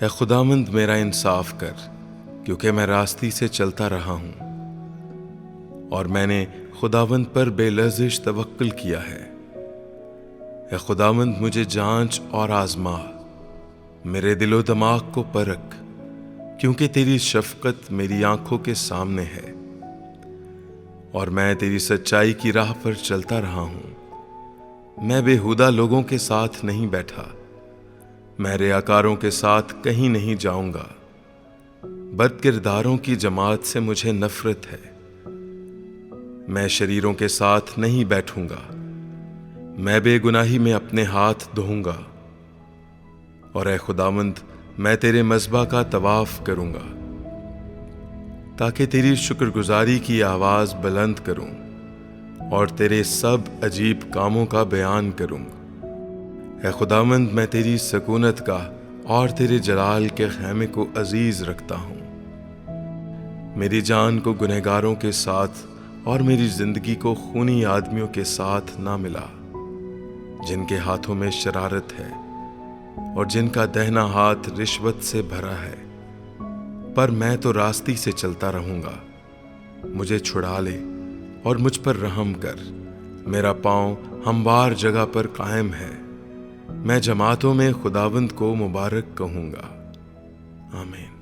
ए खुदावंद मेरा इंसाफ कर, क्योंकि मैं रास्ती से चलता रहा हूं और मैंने खुदावंद पर बेलर्जिश तवक्कुल किया है। ए खुदावंद मुझे जांच और आजमा, मेरे दिलो दिमाग को परख, क्योंकि तेरी शफकत मेरी आंखों के सामने है और मैं तेरी सच्चाई की राह पर चलता रहा हूं। मैं बेहुदा लोगों के साथ नहीं बैठा, मैं रियाकारों के साथ कहीं नहीं जाऊंगा। बदकिरदारों की जमात से मुझे नफरत है। मैं शरीरों के साथ नहीं बैठूंगा। मैं बेगुनाही में अपने हाथ धोऊंगा और ए खुदावंद मैं तेरे मज़बा का तवाफ करूंगा, ताकि तेरी शुक्रगुजारी की आवाज़ बुलंद करूं और तेरे सब अजीब कामों का बयान करूं। ए खुदावंद मैं तेरी सकूनत का और तेरे जलाल के खैमे को अजीज रखता हूं। मेरी जान को गुनहगारों के साथ और मेरी जिंदगी को खूनी आदमियों के साथ ना मिला, जिनके हाथों में शरारत है और जिनका दहना हाथ रिश्वत से भरा है। पर मैं तो रास्ती से चलता रहूंगा। मुझे छुड़ा ले और मुझ पर रहम कर। मेरा पांव हमवार जगह पर कायम है। मैं जमातों में खुदावंद को मुबारक कहूंगा। आमीन।